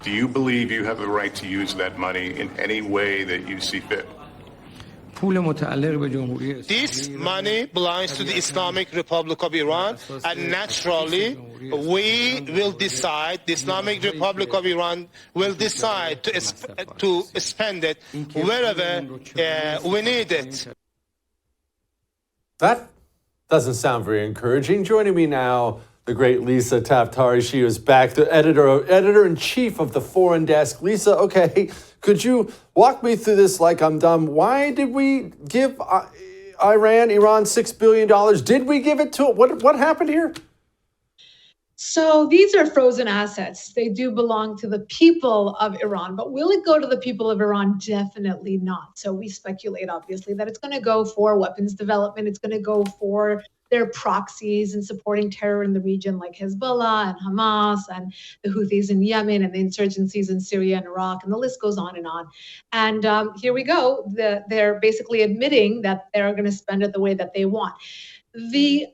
Do you believe you have the right to use that money in any way that you see fit? This money belongs to the Islamic Republic of Iran, and naturally, we will decide, the Islamic Republic of Iran will decide to spend it wherever we need it. That doesn't sound very encouraging. Joining me now, the great Lisa Daftari. She is back, the editor-in-chief of the Foreign Desk. Lisa, okay, could you walk me through this like I'm dumb? Why did we give Iran $6 billion? Did we give it to it? What happened here? So these are frozen assets. They do belong to the people of Iran, but will it go to the people of Iran? Definitely not. So we speculate, obviously, that it's going to go for weapons development. It's going to go for their proxies and supporting terror in the region like Hezbollah and Hamas and the Houthis in Yemen and the insurgencies in Syria and Iraq, and the list goes on. And here we go. They're basically admitting that they're going to spend it the way that they want. The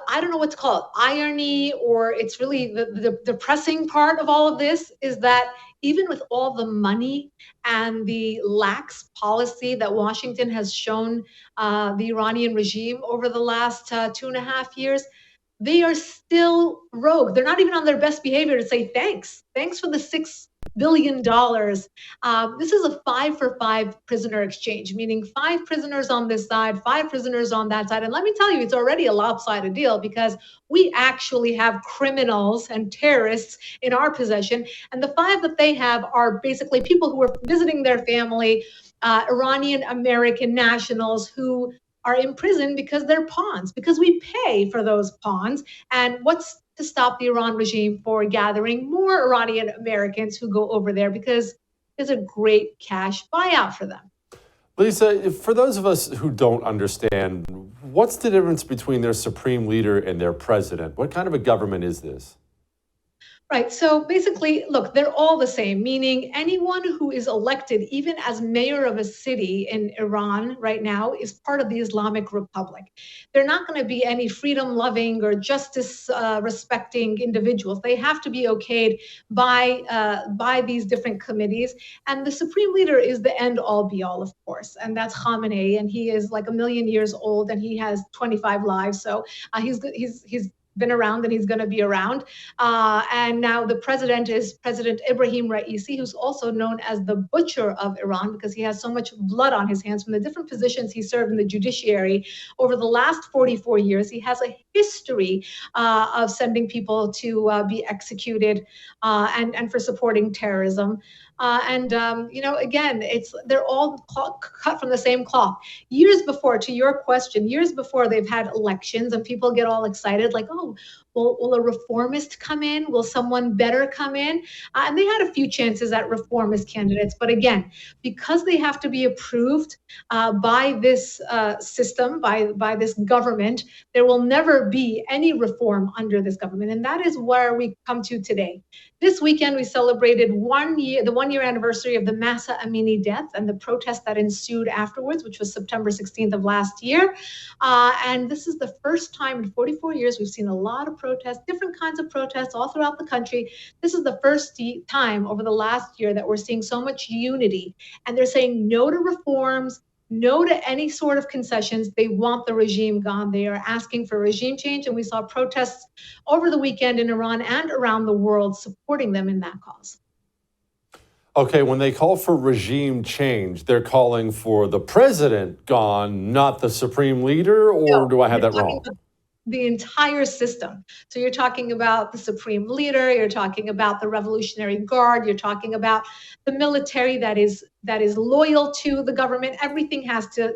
I don't know what to call it, irony, or it's really the depressing part of all of this is that even with all the money and the lax policy that Washington has shown the Iranian regime over the last 2.5 years, they are still rogue. They're not even on their best behavior to say thanks. Thanks for the $6 billion. This is a 5-for-5 prisoner exchange, meaning 5 prisoners on this side, 5 prisoners on that side. And let me tell you, it's already a lopsided deal because we actually have criminals and terrorists in our possession. And the 5 that they have are basically people who are visiting their family, Iranian American nationals who are in prison because they're pawns, because we pay for those pawns. And what's to stop the Iran regime for gathering more Iranian Americans who go over there, because there's a great cash buyout for them. Lisa, for those of us who don't understand, what's the difference between their supreme leader and their president? What kind of a government is this? Right. So basically, look, they're all the same, meaning anyone who is elected, even as mayor of a city in Iran right now, is part of the Islamic Republic. They're not going to be any freedom-loving or justice-respecting individuals. They have to be okayed by these different committees. And the supreme leader is the end-all, be-all, of course. And that's Khamenei, and he is like 1 million years old, and he has 25 lives. So he's been around and he's going to be around. And now the president is President Ibrahim Raisi, who's also known as the butcher of Iran because he has so much blood on his hands from the different positions he served in the judiciary over the last 44 years. He has a history of sending people to be executed and for supporting terrorism. Again, they're all cut from the same cloth. Years before, to your question, years before they've had elections and people get all excited like, oh, will a reformist come in? Will someone better come in? And they had a few chances at reformist candidates. But again, because they have to be approved by this system, by this government, there will never be any reform under this government. And that is where we come to today. This weekend, we celebrated the 1-year anniversary of the Mahsa Amini death and the protest that ensued afterwards, which was September 16th of last year. And this is the first time in 44 years we've seen a lot of protests, different kinds of protests all throughout the country. This is the first time over the last year that we're seeing so much unity. And they're saying no to reforms, no to any sort of concessions. They want the regime gone. They are asking for regime change. And we saw protests over the weekend in Iran and around the world supporting them in that cause. Okay, when they call for regime change, they're calling for the president gone, not the supreme leader, or no, do I have that wrong? The entire system. So you're talking about the supreme leader, you're talking about the Revolutionary Guard, you're talking about the military that is loyal to the government. Everything has to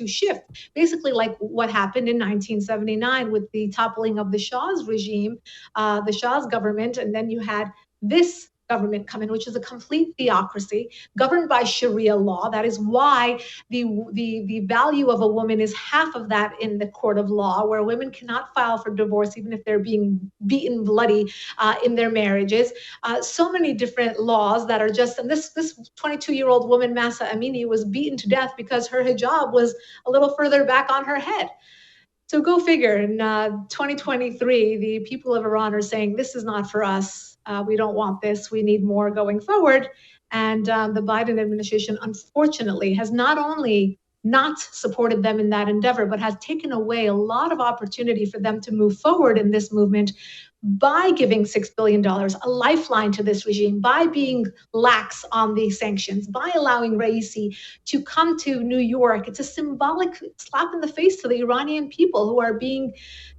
shift. Basically like what happened in 1979 with the toppling of the Shah's regime, the Shah's government, and then you had this government come in, which is a complete theocracy governed by Sharia law. That is why the value of a woman is half of that in the court of law, where women cannot file for divorce even if they're being beaten bloody in their marriages. So many different laws that are just, and this 22-year-old woman, Mahsa Amini, was beaten to death because her hijab was a little further back on her head. So go figure, in 2023, the people of Iran are saying, this is not for us. we don't want this, we need more going forward. And the Biden administration, unfortunately, has not only not supported them in that endeavor, but has taken away a lot of opportunity for them to move forward in this movement by giving $6 billion, a lifeline to this regime, by being lax on the sanctions, by allowing Raisi to come to New York. It's a symbolic slap in the face to the Iranian people who are being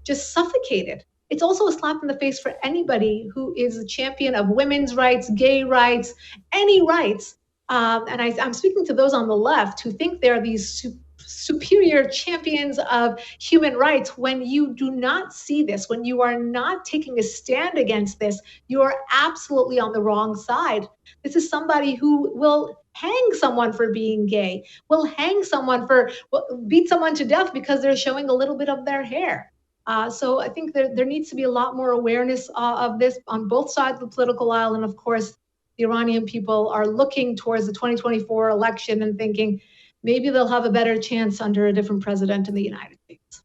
just suffocated. It's also a slap in the face for anybody who is a champion of women's rights, gay rights, any rights. And I'm speaking to those on the left who think they're these superior champions of human rights. When you do not see this, when you are not taking a stand against this, you are absolutely on the wrong side. This is somebody who will hang someone for being gay, will hang someone beat someone to death because they're showing a little bit of their hair. So I think there needs to be a lot more awareness of this on both sides of the political aisle. And of course, the Iranian people are looking towards the 2024 election and thinking maybe they'll have a better chance under a different president in the United States.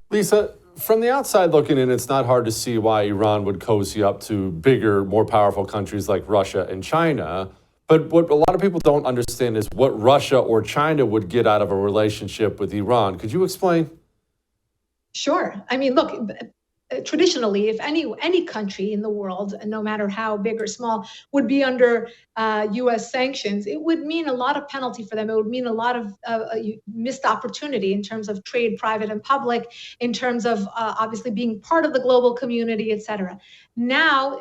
Lisa, from the outside looking in, it's not hard to see why Iran would cozy up to bigger, more powerful countries like Russia and China. But what a lot of people don't understand is what Russia or China would get out of a relationship with Iran. Could you explain? Sure. I mean, look, traditionally, if any country in the world, no matter how big or small, would be under U.S. sanctions, it would mean a lot of penalty for them. It would mean a lot of missed opportunity in terms of trade, private and public, in terms of obviously being part of the global community, et cetera. Now,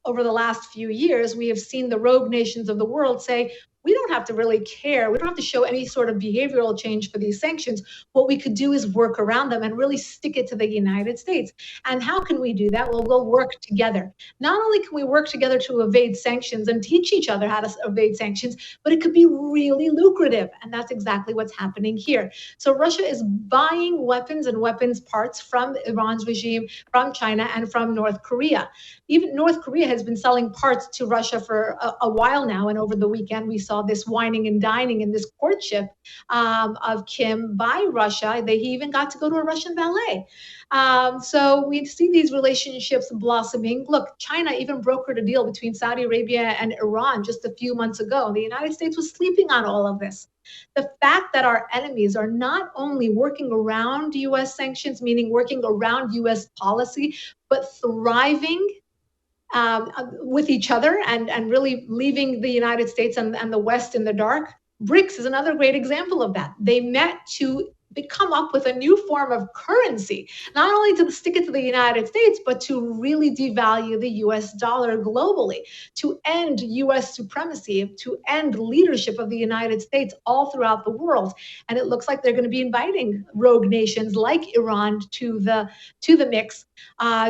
over the last few years, we have seen the rogue nations of the world say, we don't have to really care. We don't have to show any sort of behavioral change for these sanctions. What we could do is work around them and really stick it to the United States. And how can we do that? Well, we'll work together. Not only can we work together to evade sanctions and teach each other how to evade sanctions, but it could be really lucrative. And that's exactly what's happening here. So Russia is buying weapons and weapons parts from Iran's regime, from China, and from North Korea. Even North Korea has been selling parts to Russia for a while now. And over the weekend, we saw this whining and dining and this courtship of Kim by Russia. He even got to go to a Russian ballet. So we see these relationships blossoming. Look, China even brokered a deal between Saudi Arabia and Iran just a few months ago. The United States was sleeping on all of this. The fact that our enemies are not only working around U.S. sanctions, meaning working around U.S. policy, but thriving with each other and really leaving the United States and the West in the dark. BRICS is another great example of that. They met to come up with a new form of currency, not only to stick it to the United States, but to really devalue the US dollar globally, to end US supremacy, to end leadership of the United States all throughout the world. And it looks like they're going to be inviting rogue nations like Iran to the mix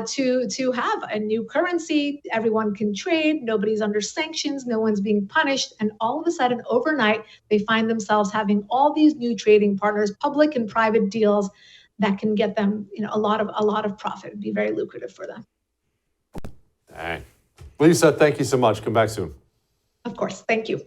to have a new currency. Everyone can trade, nobody's under sanctions, no one's being punished. And all of a sudden, overnight, they find themselves having all these new trading partners, public and private deals that can get them, a lot of profit. It'd be very lucrative for them. Dang. Lisa, thank you so much. Come back soon. Of course. Thank you.